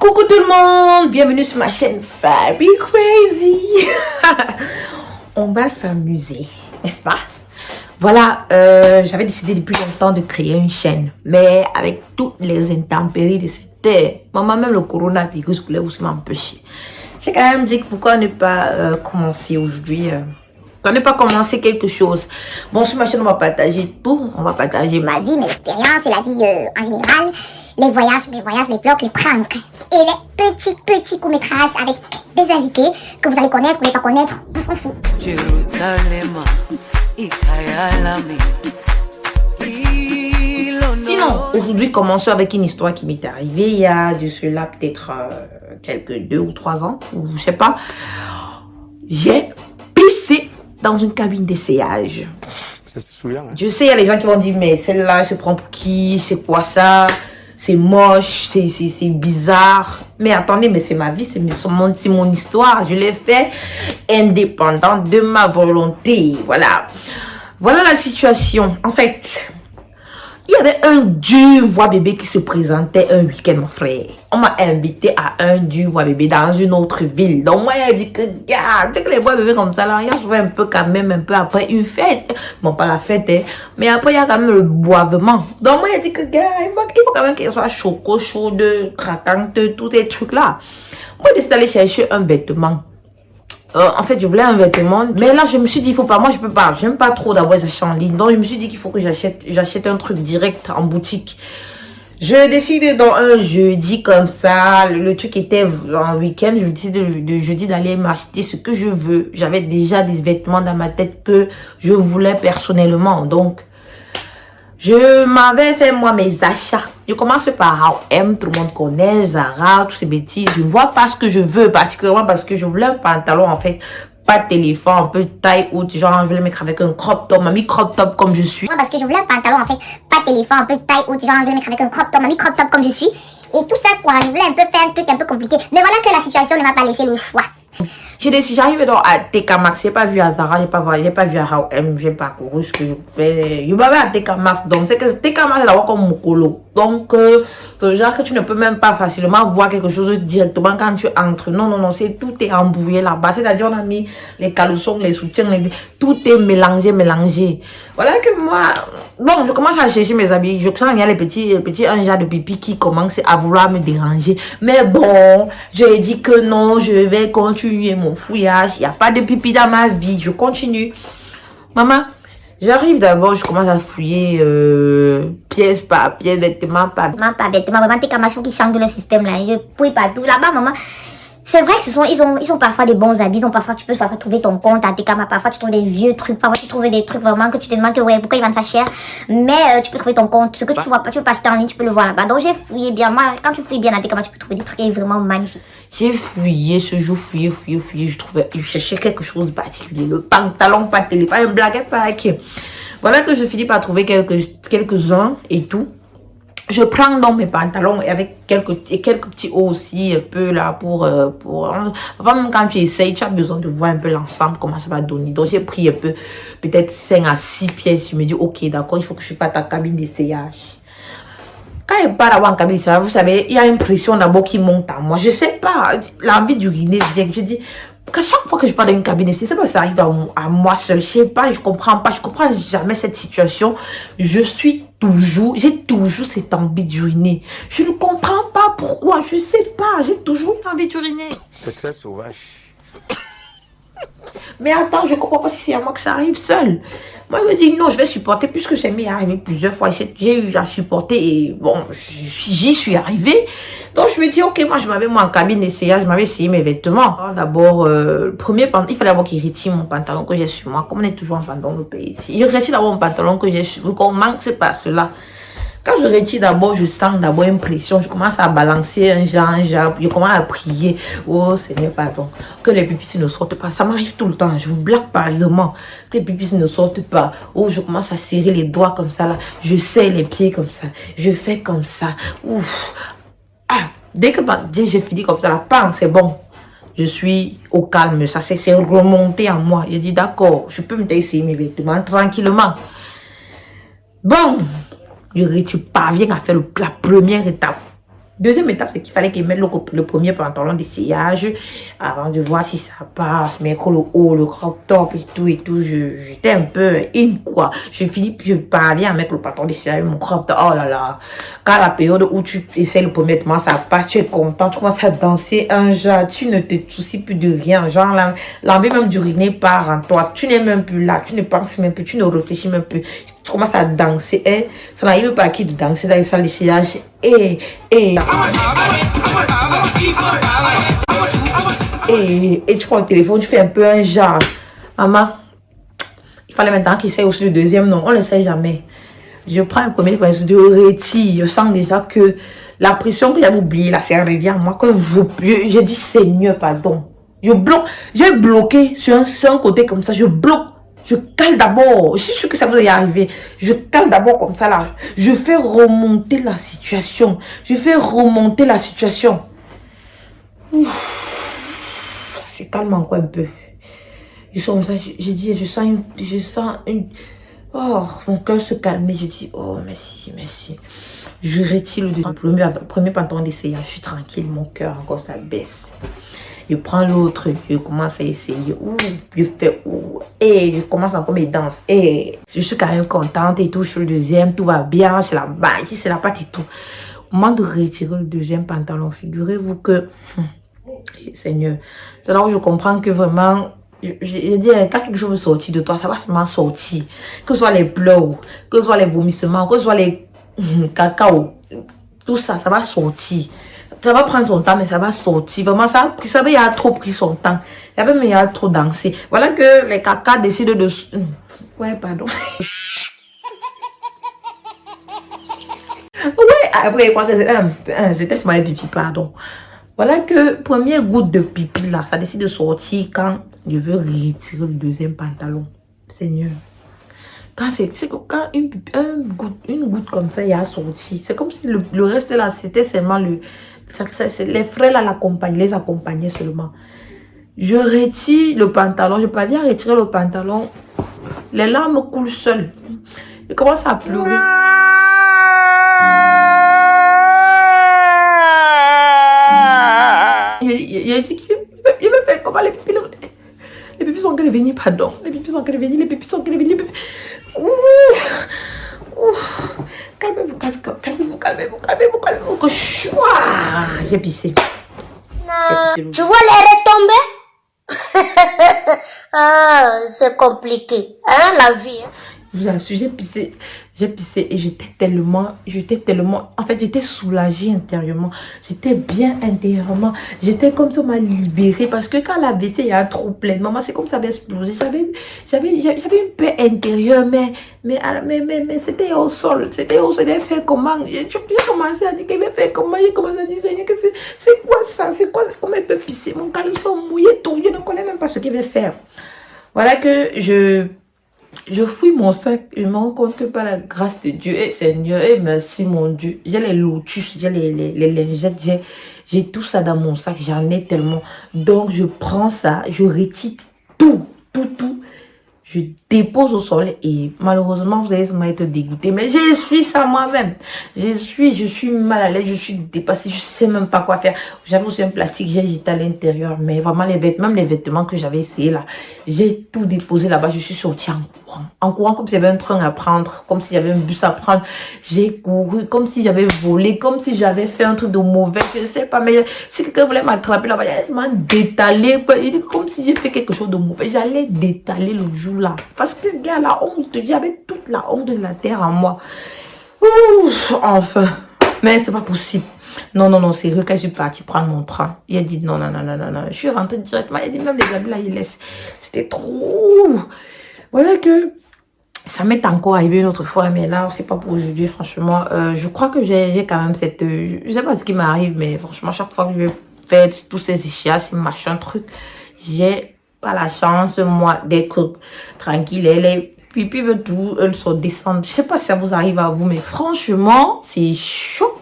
Coucou tout le monde, bienvenue sur ma chaîne Fabi Crazy. On va s'amuser, n'est-ce pas? Voilà, j'avais décidé depuis longtemps de créer une chaîne, mais avec toutes les intempéries de cette terre, maman, même le coronavirus voulait aussi m'empêcher. J'ai quand même dit que pourquoi ne pas commencer aujourd'hui, pourquoi ne pas commencer quelque chose. Bon, sur ma chaîne, on va partager tout, on va partager ma vie, mes expériences, la vie en général, les voyages, mes voyages, les vlogs, les pranks et les petits courts-métrages avec des invités que vous allez connaître ou ne pas connaître, on s'en fout. Sinon, aujourd'hui, commençons avec une histoire qui m'est arrivée il y a de cela peut-être quelques 2 ou 3 ans, ou je sais pas. J'ai pissé dans une cabine d'essayage. C'est souillant, hein? Je sais, il y a les gens qui vont dire, mais celle-là, se prend pour qui? C'est quoi ça? C'est moche, c'est bizarre. Mais attendez, mais c'est ma vie, c'est mon histoire. Je l'ai fait indépendante de ma volonté. Voilà. Voilà la situation. En fait, il y avait un Dieu voix bébé qui se présentait un week-end, mon frère. On m'a invité à un Dieu voix bébé dans une autre ville. Donc moi, il a dit que, regarde, tu sais que les voix bébés comme ça, là, il y a souvent un peu quand même, un peu après une fête. Bon, pas la fête, hein, mais après, il y a quand même le boivement. Donc moi, il a dit que, gars, il faut quand même qu'il soit choco, chaude, craquante, tous ces trucs-là. Moi, j'ai décidé d'aller chercher un vêtement. En fait, je voulais un vêtement, mais là, je me suis dit, il faut pas, moi, je peux pas, j'aime pas trop d'abord les achats en ligne. Donc, je me suis dit qu'il faut que j'achète un truc direct en boutique. Je décide dans un jeudi comme ça, le truc était en week-end, je décide de jeudi d'aller m'acheter ce que je veux. J'avais déjà des vêtements dans ma tête que je voulais personnellement, donc je m'avais fait moi mes achats. Je commence par H&M, tout le monde connaît, Zara, toutes ces bêtises. Je ne vois pas ce que je veux, particulièrement parce que je voulais un pantalon en fait, pas de téléphone, un peu de taille haute, genre je voulais mettre avec un crop top, mamie crop top comme je suis. Parce que je voulais un pantalon en fait, pas de téléphone, un peu de taille haute, genre je voulais mettre avec un crop top, mamie crop top comme je suis. Et tout ça quoi, je voulais un peu faire un truc un peu compliqué. Mais voilà que la situation ne m'a pas laissé le choix. J'ai décidé, j'arrive donc à TK Maxx, j'ai pas vu à Zara, j'ai pas vu à H&M, j'ai pas couru ce que je fais. Je m'avais à TK Maxx, donc c'est que TK Maxx est là comme Mokolo. Donc, c'est genre que tu ne peux même pas facilement voir quelque chose directement quand tu entres. Non, non, non, tout est embrouillé là-bas. C'est-à-dire, on a mis les caleçons, les soutiens, tout est mélangé. Voilà que moi, bon, je commence à chercher mes habits. Je sens qu'il y a les petits anges de pipi qui commencent à vouloir me déranger. Mais bon, j'ai dit que non, je vais continuer mon fouillage. Il n'y a pas de pipi dans ma vie. Je continue. Maman, j'arrive d'abord, je commence à fouiller pièce par pièce, vêtement par vêtement. Vraiment, tes camations qui changent le système là. Je pouille partout. Là-bas, maman. C'est vrai que ils ont parfois des bons habits, tu peux parfois trouver ton compte à TK, parfois tu trouves des vieux trucs, parfois tu trouves des trucs vraiment que tu te demandes que ouais, pourquoi ils vendent ça cher, mais tu peux trouver ton compte, ce que tu vois pas, tu peux pas acheter en ligne, tu peux le voir là-bas. Donc j'ai fouillé bien, moi quand tu fouilles bien à TK, tu peux trouver des trucs vraiment magnifiques. J'ai fouillé ce jour, je cherchais quelque chose de particulier, le pantalon, pas de télé, pas une blaguette, pas qui. Voilà que je finis par trouver quelques-uns et tout. Je prends donc mes pantalons et avec quelques petits hauts aussi un peu là pour enfin, même quand tu essayes, tu as besoin de voir un peu l'ensemble comment ça va donner. Donc j'ai pris un peu peut-être 5 à 6 pièces. Je me dis ok, d'accord, il faut que je fasse ta cabine d'essayage. Quand il part d'avoir en cabine d'essayage, vous savez, il y a une pression d'abord qui monte à moi. Je sais pas, l'envie d'uriner vient. Je dis que chaque fois que je pars dans une cabine d'essayage, c'est pas que ça arrive à moi seul. Je sais pas, je comprends jamais cette situation. J'ai toujours cette envie d'uriner. Je ne comprends pas pourquoi, je sais pas, j'ai toujours envie d'uriner. C'est très sauvage. Mais attends, je comprends pas si c'est à moi que ça arrive seul. Moi, je me dis non, je vais supporter puisque c'est m'est arrivé plusieurs fois. J'ai eu à supporter et bon, j'y suis arrivée. Donc, je me dis, ok, moi, je m'avais en cabine d'essayage, je m'avais essayé mes vêtements. D'abord, premier pantalon, il fallait d'abord qu'il retire mon pantalon que j'ai sur moi. Comme on est toujours en pantalon au pays ici. Je retire d'abord mon pantalon que j'ai sur moi. Qu'on manque, c'est pas cela. Quand je retire d'abord, je sens d'abord une pression. Je commence à balancer un genre. Je commence à prier. Oh Seigneur, pardon. Que les pupilles ne sortent pas. Ça m'arrive tout le temps. Je vous blague pareillement. Que les pupilles ne sortent pas. Oh, je commence à serrer les doigts comme ça là. Je serre les pieds comme ça. Je fais comme ça. Ouf. Ah, dès que j'ai fini comme ça, la panne, c'est bon. Je suis au calme. Ça c'est remonté en moi. J'ai dit d'accord, je peux me essayer mes vêtements tranquillement. Bon. Tu parviens à faire la première étape. Deuxième étape, c'est qu'il fallait qu'il mette le premier pantalon d'essayage avant de voir si ça passe. Mais le haut, le crop top et tout, j'étais un peu in quoi. Je finis, je parviens à mettre le pantalon d'essayage, mon crop top. Oh là là. Quand la période où tu essaies le premier temps, ça passe, tu es content, tu commences à danser un genre, tu ne te soucies plus de rien. Genre, l'envie même d'uriner part en toi. Tu n'es même plus là, tu ne penses même plus, tu ne réfléchis même plus. Tu commences à danser, et ça n'arrive pas à qui de danser dans les salles d'essayage, et tu prends le téléphone, tu fais un peu un genre, maman, il fallait maintenant qu'il essaye aussi le deuxième, non, on ne le sait jamais. Je prends un premier, je retire, je sens déjà que la pression que j'avais oubliée, là, ça revient à moi, que je dis, Seigneur, pardon, j'ai bloqué sur un côté comme ça, je bloque. Je cale d'abord. Je suis sûre que ça vous est arrivé. Je cale d'abord comme ça là. Je fais remonter la situation. Ouf. Ça se calme encore un peu. Je sens comme ça. Je dis, je sens une. Oh, mon cœur se calme. Je dis, oh, merci. Je retire le premier pantalon d'essayage. Je suis tranquille. Mon cœur encore ça baisse. Je prends l'autre, je commence à essayer, je fais, et je commence encore mes danses, et je suis quand même contente et tout, je suis le deuxième, tout va bien, c'est la bague, c'est la pâte et tout. Au moment de retirer le deuxième pantalon, figurez-vous que, Seigneur, c'est là où je comprends que vraiment, je dis, quand quelque chose veut sortir de toi, ça va seulement sortir, que ce soit les pleurs, que ce soit les vomissements, que ce soit les cacao, tout ça, ça va sortir. Ça va prendre son temps, mais ça va sortir. Vraiment, ça il a trop pris son temps. Il a trop dansé. Voilà que les caca décident de... Ouais, pardon. Ouais, après, c'était mal pipi, pardon. Voilà que première goutte de pipi, là, ça décide de sortir quand je veux retirer le deuxième pantalon. Seigneur. Quand une goutte comme ça, il a sorti. C'est comme si le reste là, c'était seulement les frères là les accompagnaient seulement. Je retire le pantalon, je parviens à retirer le pantalon. Les larmes coulent seules. Je commence à pleurer. Je me fais comment les pipis sont qu'elle venir, pardon. Les pipis sont qu'elle venir. Calmez-vous. Que choix. J'ai pissé. Tu vois les retombées? Ah, c'est compliqué, hein, la vie. Je vous assure, j'ai pissé et j'étais tellement, en fait, j'étais soulagée intérieurement, j'étais bien intérieurement, j'étais comme ça, on m'a libérée parce que quand la WC il y a trop plein, maman, c'est comme ça avait explosé, j'avais une paix intérieure, mais c'était au sol, j'ai fait comment, j'ai commencé à dire qu'il m'a fait comment, j'ai commencé à dire, Seigneur, c'est quoi ça, comment elle peut pisser, mon caleçon mouillé, tout, je ne connais même pas ce qu'il va faire. Voilà que je fouille mon sac, je me rends compte que par la grâce de Dieu, et Seigneur, et merci mon Dieu, j'ai les lotus, j'ai les lingettes, j'ai tout ça dans mon sac, j'en ai tellement. Donc je prends ça, je retire tout, je dépose au sol et malheureusement vous allez être dégoûté, mais je suis ça moi-même. Je suis mal à l'aise, je suis dépassée, je sais même pas quoi faire. J'avais aussi un plastique, j'ai jeté à l'intérieur, mais vraiment même les vêtements que j'avais essayé là, j'ai tout déposé là-bas, je suis sortie en courant comme si j'avais un train à prendre, comme si j'avais un bus à prendre. J'ai couru comme si j'avais volé, comme si j'avais fait un truc de mauvais, je sais pas, mais si quelqu'un voulait m'attraper là-bas, j'allais tellement détaler, comme si j'ai fait quelque chose de mauvais, j'allais détaler le jour là, parce que gars, la honte, j'avais toute la honte de la terre en moi. Ouh, enfin, mais c'est pas possible. Non, sérieux, quand je suis partie prendre mon train, il a dit non, je suis rentrée directement, il a dit même les habits là, il laisse, c'était trop. Voilà que ça m'est encore arrivé une autre fois, mais là, c'est pas pour aujourd'hui, franchement, je crois que j'ai quand même cette, je sais pas ce qui m'arrive, mais franchement, chaque fois que je fais tous ces échiages, ces machins, trucs, j'ai pas la chance, moi, d'être tranquille. Les pipis veulent tout, elles sont descendues. Je sais pas si ça vous arrive à vous, mais franchement, c'est chaud.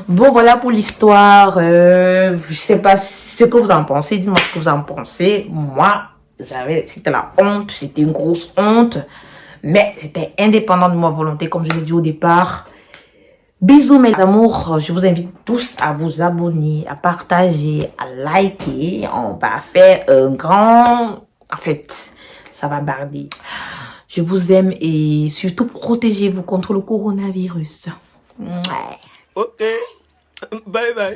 Bon, voilà pour l'histoire. Je sais pas ce que vous en pensez. Dites-moi ce que vous en pensez. Moi, c'était la honte. C'était une grosse honte. Mais c'était indépendant de ma volonté, comme je l'ai dit au départ. Bisous mes amours, je vous invite tous à vous abonner, à partager, à liker. On va faire un grand... En fait, ça va barder. Je vous aime et surtout protégez-vous contre le coronavirus. Ouais. Ok. Bye bye.